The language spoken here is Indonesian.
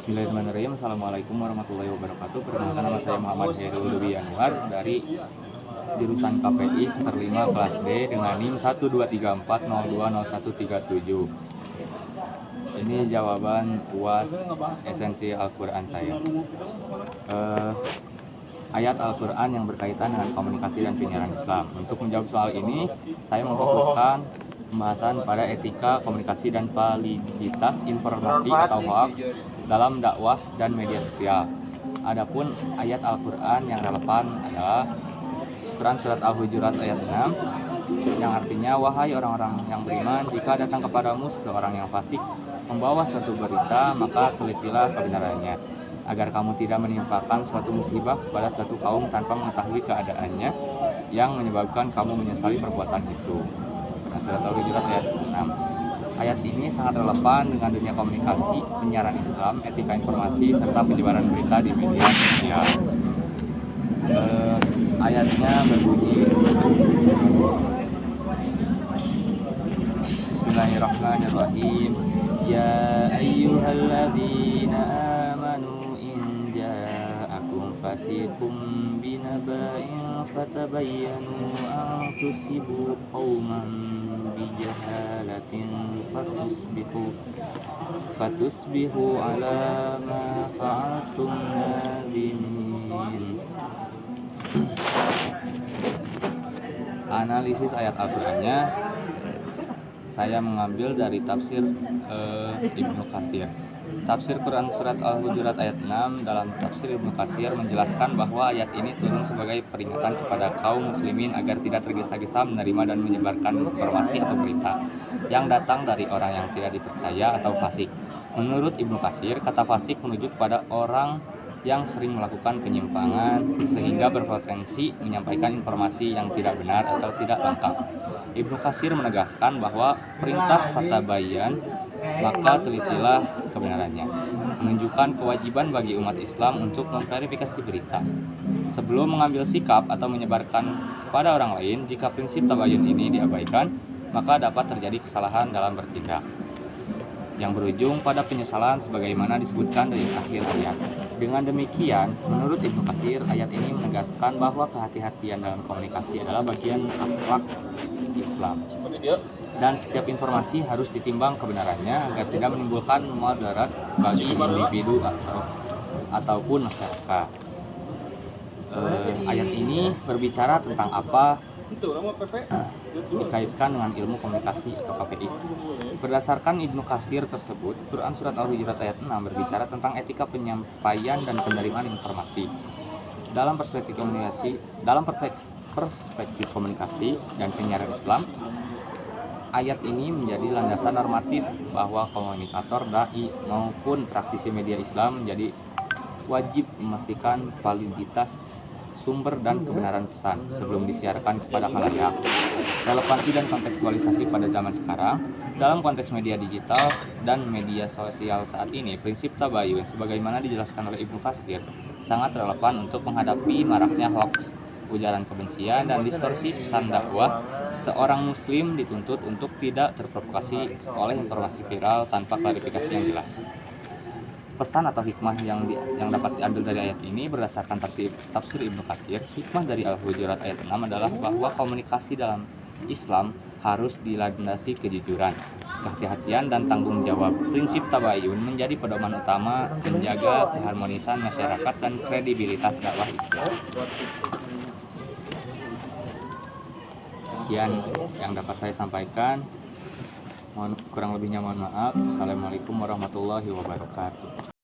Bismillahirrahmanirrahim. Assalamualaikum warahmatullahi wabarakatuh. Perkenalkan, nama saya Muhammad Khairul Dwi Anwar dari jurusan KPI semester 5 kelas D dengan NIM 12340200137. Ini jawaban UAS esensi Al-Quran saya. Ayat Al-Quran yang berkaitan dengan komunikasi dan penyiaran Islam. Untuk menjawab soal ini, saya memfokuskan pembahasan pada etika komunikasi dan validitas informasi atau hoax dalam dakwah dan media sosial. Adapun ayat Al-Quran yang relevan adalah Quran Surat Al-Hujurat ayat 6 yang artinya, wahai orang-orang yang beriman, jika datang kepadamu seseorang yang fasik membawa suatu berita, maka telitilah kebenarannya, agar kamu tidak menimpakan suatu musibah kepada suatu kaum tanpa mengetahui keadaannya yang menyebabkan kamu menyesali perbuatan itu. Surat Al-Hujurat ayat 6. Ayat ini sangat relevan dengan dunia komunikasi, penyiaran Islam, etika informasi, serta penyebaran berita di media sosial. Ayatnya berbunyi, Bismillahirrahmanirrahim. Ya ayyuhalladzina amanu in ja'akum fasiqum binaba'in fatabayyanu an tusibu qauman bijahalatin fatusbihu ala ma fa'altum nadimin. Analisis ayat Al-Qur'annya saya mengambil dari tafsir Ibnu Katsir. Tafsir Quran Surat Al-Hujurat ayat 6 dalam tafsir Ibnu Katsir menjelaskan bahwa ayat ini turun sebagai peringatan kepada kaum muslimin agar tidak tergesa-gesa menerima dan menyebarkan informasi atau berita yang datang dari orang yang tidak dipercaya atau fasik. Menurut Ibnu Katsir, kata fasik menuju kepada orang yang sering melakukan penyimpangan sehingga berpotensi menyampaikan informasi yang tidak benar atau tidak lengkap. Ibnu Katsir menegaskan bahwa perintah fatabayyan, maka telitilah kebenarannya, menunjukkan kewajiban bagi umat Islam untuk memverifikasi berita sebelum mengambil sikap atau menyebarkan kepada orang lain. Jika prinsip tabayun ini diabaikan, maka dapat terjadi kesalahan dalam bertindak yang berujung pada penyesalan sebagaimana disebutkan dari akhir ayat. Dengan demikian, menurut Ibnu Katsir, ayat ini menegaskan bahwa kehati-hatian dalam komunikasi adalah bagian akhlak Islam. Dan setiap informasi harus ditimbang kebenarannya agar tidak menimbulkan mudarat bagi individu ataupun masyarakat. Ayat ini berbicara tentang apa? Dikaitkan dengan ilmu komunikasi atau KPI. Berdasarkan Ibnu Katsir tersebut, Quran Surat Al-Hujurat ayat 6 berbicara tentang etika penyampaian dan penerimaan informasi. Dalam perspektif komunikasi dan penyiaran Islam, ayat ini menjadi landasan normatif bahwa komunikator, dai maupun praktisi media Islam menjadi wajib memastikan validitas sumber dan kebenaran pesan sebelum disiarkan kepada khalayak. Relevansi dan kontekstualisasi pada zaman sekarang dalam konteks media digital dan media sosial saat ini, prinsip tabayun sebagaimana dijelaskan oleh Ibnu Katsir sangat relevan untuk menghadapi maraknya hoax, ujaran kebencian, dan distorsi pesan dakwah. Seorang muslim dituntut untuk tidak terprovokasi oleh informasi viral tanpa klarifikasi yang jelas. Pesan atau hikmah yang dapat diambil dari ayat ini berdasarkan tafsir Ibnu Katsir, hikmah dari Al-Hujurat ayat 6 adalah bahwa komunikasi dalam Islam harus dilandasi kejujuran, kehati-hatian, dan tanggung jawab. Prinsip tabayun menjadi pedoman utama menjaga keharmonisan masyarakat dan kredibilitas dakwah Islam. Sekian yang dapat saya sampaikan. Kurang lebihnya mohon maaf. Assalamualaikum warahmatullahi wabarakatuh.